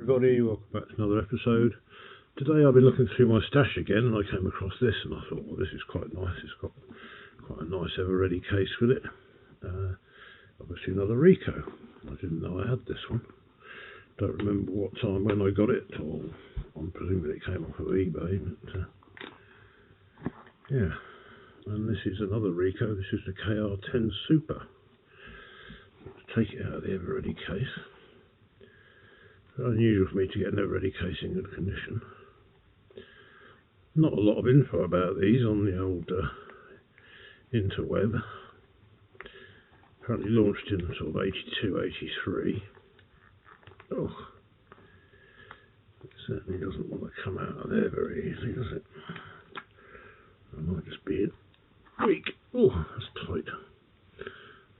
Everybody, welcome back to another episode. Today I've been looking through my stash again and I came across this and I thought, well, this is quite nice. It's got quite a nice ever-ready case with it. Obviously another Ricoh. I didn't know I had this one. Don't remember what time when I got it, or I'm presuming it came off of eBay. But, yeah, and this is another Ricoh. This is the KR10 SUPER. Take it out of the ever-ready case. It's unusual for me to get an ever-ready case in good condition. Not a lot of info about these on the old interweb. Apparently launched in sort of 82, 83. Oh, it certainly doesn't want to come out of there very easily, does it? It might just be weak. Oh, that's tight.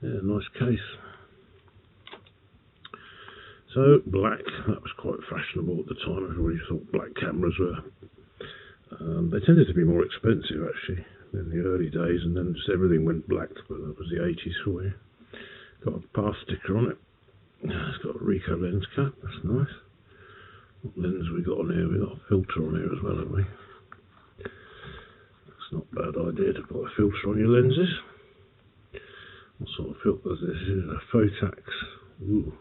Yeah, nice case. So, black, that was quite fashionable at the time. Everybody thought black cameras were, they tended to be more expensive actually in the early days, and then just everything went black, but that was the 80s for you. Got a path sticker on it. It's got a Ricoh lens cap, that's nice. What lens have we got on here? We've got a filter on here as well, haven't we? That's not a bad idea to put a filter on your lenses. What sort of filter is this? This is a Photax. Ooh.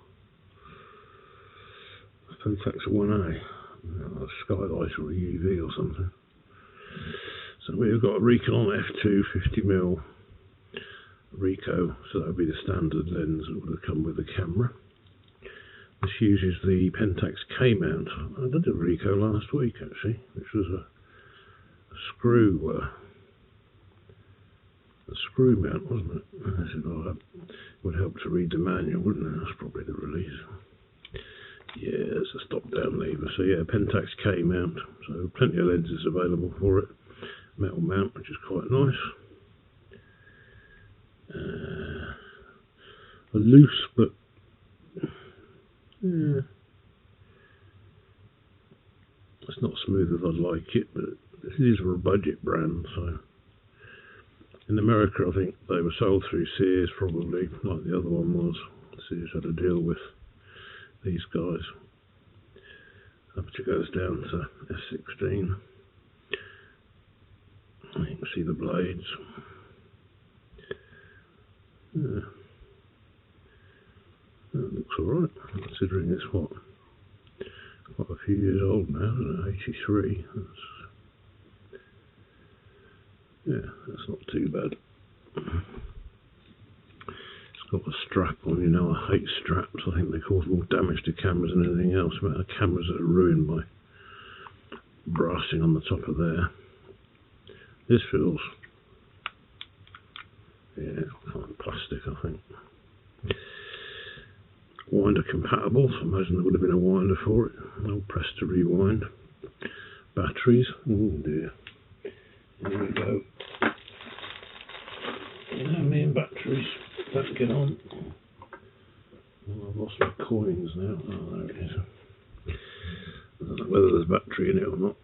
Photax 1A, a skylight or a UV or something. So we've got a Ricoh f2 50mm Ricoh, so that would be the standard lens that would have come with the camera. This uses the Pentax K mount. I did a Ricoh last week actually, which was a screw mount, wasn't it? I said, oh, that would help to read the manual, wouldn't it? That's probably the release. Yeah, it's a stop down lever. So yeah, Pentax K mount. So plenty of lenses available for it. Metal mount, which is quite nice. Loose, but yeah, it's not smooth as I'd like it, but this is for a budget brand. So in America, I think they were sold through Sears, probably, like the other one was. Sears had a deal with these guys. Aperture goes down to f16. You can see the blades. Yeah. That looks alright, considering it's what, quite a few years old now, isn't it? 83. That's not too bad. Got a strap on, you know, I hate straps. I think they cause more damage to cameras than anything else. About the cameras that are ruined by brassing on the top of there. This feels, yeah, kind of plastic, I think. Winder compatible, so I imagine there would have been a winder for it. No press to rewind. Batteries, oh dear. Here we go. You know me and batteries. Don't get on. Oh, I've lost my coins now. Oh, there it is. I don't know whether there's battery in it or not.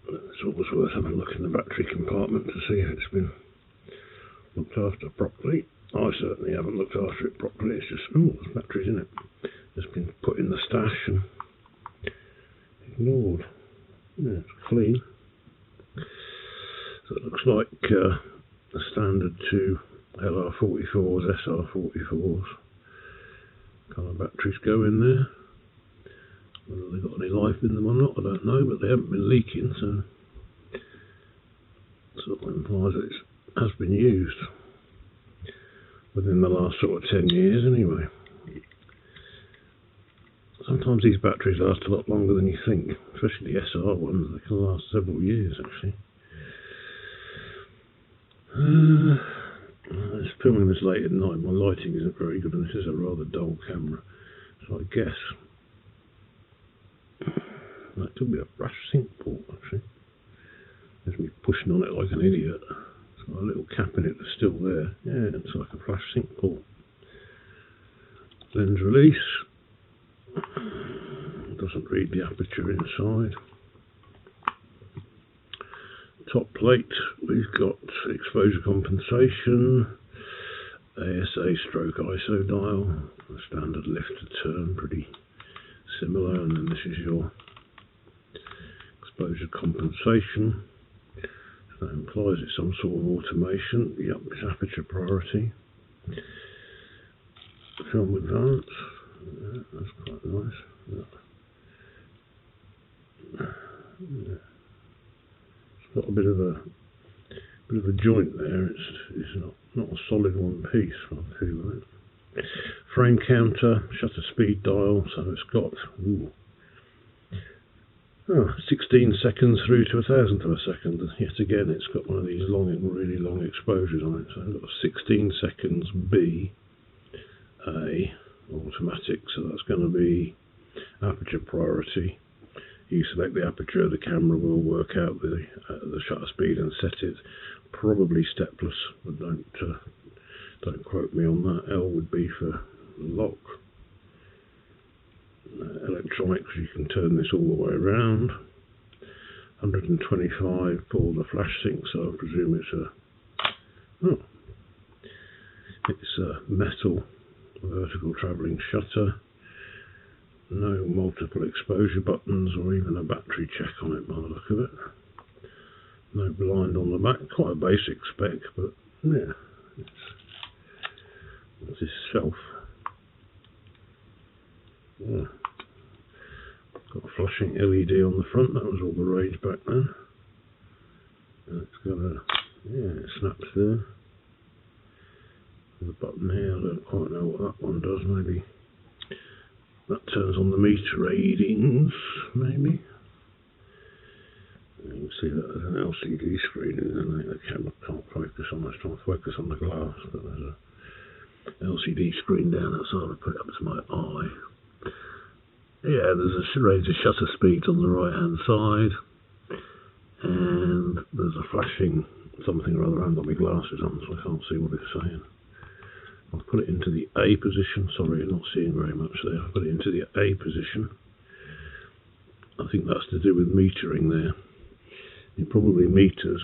But it's always worth having a look in the battery compartment to see if it's been looked after properly. I certainly haven't looked after it properly. It's just, oh, there's batteries in it. Just been put in the stash and ignored. Yeah, it's clean. So it looks like the standard two LR44s, SR44s kind of batteries go in there. Whether they've got any life in them or not, I don't know, but they haven't been leaking, so sort of implies it has been used within the last sort of 10 years anyway. Sometimes these batteries last a lot longer than you think, especially the SR ones. They can last several years actually. It's filming this late at night. My lighting isn't very good, and this is a rather dull camera. So I guess that could be a brush sink port actually. There's me pushing on it like an idiot. It's got a little cap in it that's still there. Yeah, it's like a flash sink port. Lens release. Doesn't read the aperture inside. Top plate, we've got exposure compensation, ASA stroke ISO dial, a standard lift to turn, pretty similar, and then this is your exposure compensation. So that implies it's some sort of automation. Yep, it's aperture priority. Film advance. Yeah, that's quite nice. Yeah. Yeah. It's got a bit of a joint there. It's not a solid one piece. I'll tell you that. Frame counter, shutter speed dial. So it's got 16 seconds through to 1,000th of a second. Yet again, it's got one of these really long exposures on it. So I've got 16 seconds B, A, automatic. So that's going to be aperture priority. You select the aperture, the camera will work out the shutter speed and set it. Probably stepless, but don't quote me on that. L would be for lock. Electronics, you can turn this all the way around. 125 for the flash sync, so I presume it's a metal vertical travelling shutter. No multiple exposure buttons or even a battery check on it by the look of it. No blind on the back. Quite a basic spec, but yeah. What's this shelf? Yeah. Got a flashing LED on the front. That was all the rage back then. And it's got it snaps there. There's a button here. I don't quite know what that one does. Maybe that turns on the meter readings, maybe. You can see that there's an LCD screen, and the camera can't focus on it. It's trying to focus on the glass, but there's a LCD screen down that side. I'll put it up to my eye. Yeah, there's a range of shutter speeds on the right hand side, and there's a flashing something or other. I haven't got my glasses on, so I can't see what it's saying. I'll put it into the A position. Sorry, you're not seeing very much there. I'll put it into the A position. I think that's to do with metering there. It probably meters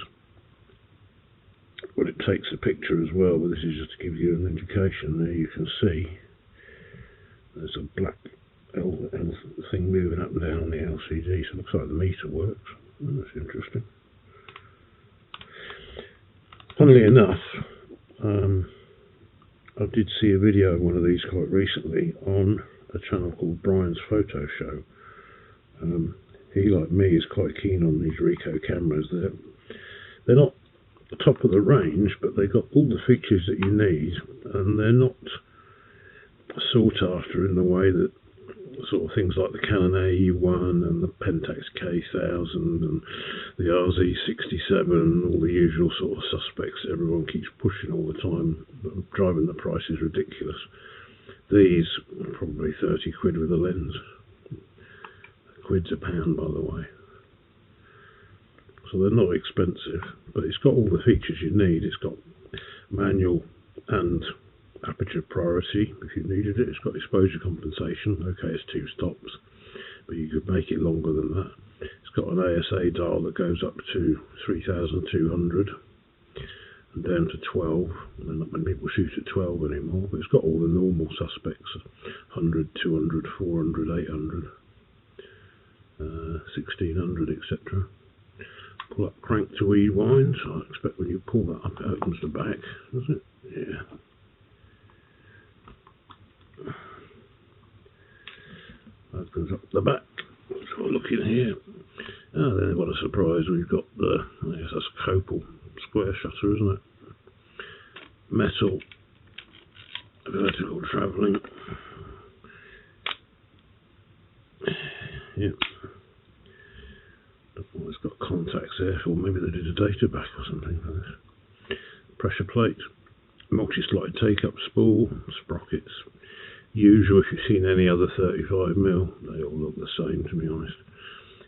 when it takes a picture as well, but this is just to give you an indication. There you can see there's a black L thing moving up and down on the LCD, so it looks like the meter works. That's interesting. Funnily enough, I did see a video of one of these quite recently on a channel called Brian's Photo Show. He, like me, is quite keen on these Ricoh cameras. They're not the top of the range, but they've got all the features that you need, and they're not sought after in the way that sort of things like the Canon AE1 and the Pentax K1000 and the RZ67 and all the usual sort of suspects that everyone keeps pushing all the time, driving the prices ridiculous. These are probably 30 quid with a lens. Quid's a pound, by the way. So they're not expensive, but it's got all the features you need. It's got manual and aperture priority if you needed it. It's got exposure compensation. Okay, it's 2 stops, but you could make it longer than that. It's got an ASA dial that goes up to 3200 and down to 12. And not many people shoot at 12 anymore, but it's got all the normal suspects: 100, 200, 400, 800, 1600, etc. Pull up crank to rewind. So I expect when you pull that up, it opens the back, does it? Yeah. Opens up the back. So we'll look in here. Ah, then what a surprise! We've got the, I guess that's a Copal square shutter, isn't it? Metal, vertical travelling. Yep. It's got contacts there, or maybe they did a data back or something for this. Pressure plate, multi-slide take-up spool, sprockets. Usual if you've seen any other 35mm, they all look the same, to be honest.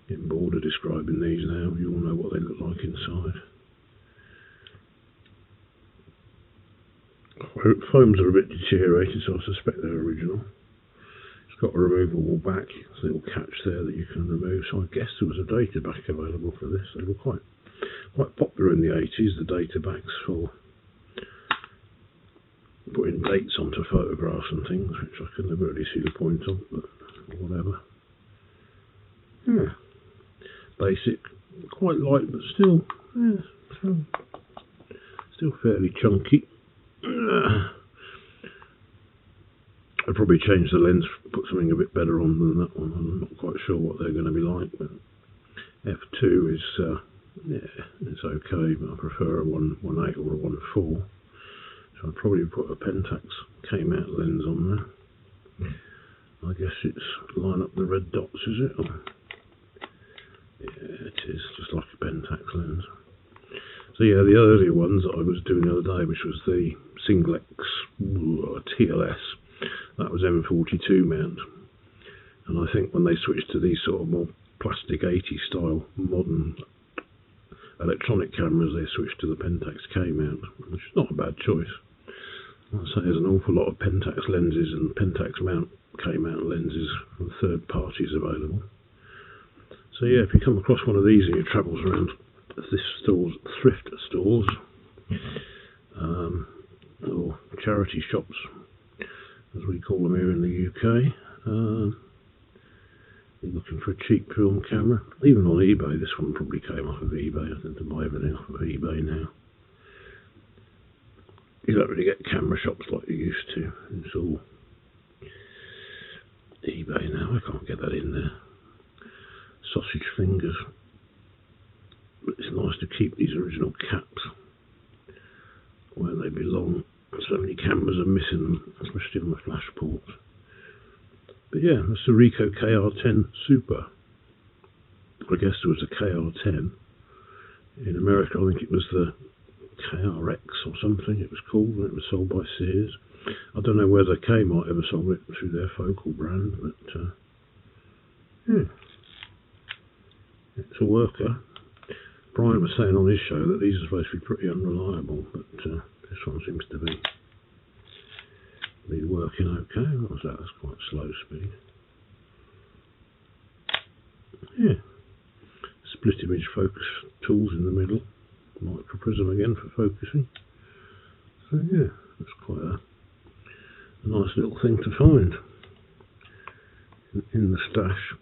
Getting bored of describing these now, you all know what they look like inside. Foams are a bit deteriorated, so I suspect they're original. It's got a removable back, a little catch there that you can remove, so I guess there was a data back available for this. They were quite popular in the 80s, the data backs, for putting dates onto photographs and things, which I can never really see the point of, but whatever. basic, quite light, but still, yeah, still fairly chunky. I'd probably change the lens, put something a bit better on than that one. I'm not quite sure what they're going to be like, but f2 is, yeah, it's okay, but I prefer a 1.8 or a 1.4. So I'd probably put a Pentax K-mount lens on there. I guess it's line up the red dots, is it? Or, yeah, it is, just like a Pentax lens. So yeah, the earlier ones that I was doing the other day, which was the Singlex TLS, that was M42 mount. And I think when they switched to these sort of more plastic 80 style modern electronic cameras, they switched to the Pentax K mount, which is not a bad choice. I'd say there's an awful lot of Pentax lenses and Pentax K mount lenses from third parties available. So yeah, if you come across one of these in your travels around thrift stores or charity shops, as we call them here in the UK, you're looking for a cheap film camera. Even on eBay, this one probably came off of eBay. I tend to buy everything off of eBay now. You don't really get camera shops like you used to. It's all eBay now. I can't get that in there. Sausage fingers. But it's nice to keep these original caps where they belong. So many cameras are missing them, especially on the flash ports. But yeah, that's the Ricoh KR10 SUPER. I guess there was a KR10. In America, I think it was the KRX or something it was called, and it was sold by Sears. I don't know whether K might ever sold it through their Focal brand, but yeah, it's a worker. Brian was saying on his show that these are supposed to be pretty unreliable, but this one seems to be working okay. What was that? That's quite slow speed. Yeah. Split image focus tools in the middle. Microprism again for focusing. So yeah, that's quite a nice little thing to find in the stash.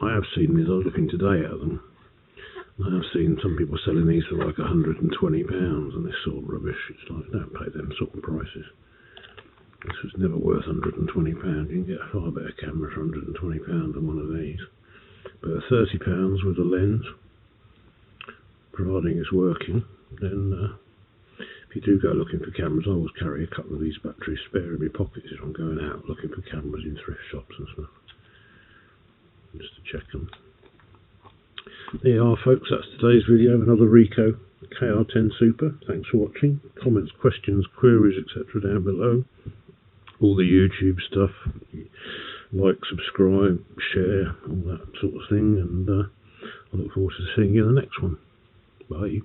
I have seen these. I was looking today at them. I have seen some people selling these for like £120 and this sort of rubbish. It's like, don't pay them sort of prices. This was never worth £120. You can get a far better camera for £120 than one of these. But £30 with a lens, providing it's working, then if you do go looking for cameras, I always carry a couple of these batteries spare in my pockets if I'm going out looking for cameras in thrift shops and stuff, just to check them. There you are, folks, that's today's video, another Ricoh KR10 SUPER. Thanks for watching. Comments, questions, queries, etc. down below. All the YouTube stuff, like, subscribe, share, all that sort of thing, and I look forward to seeing you in the next one. Bye.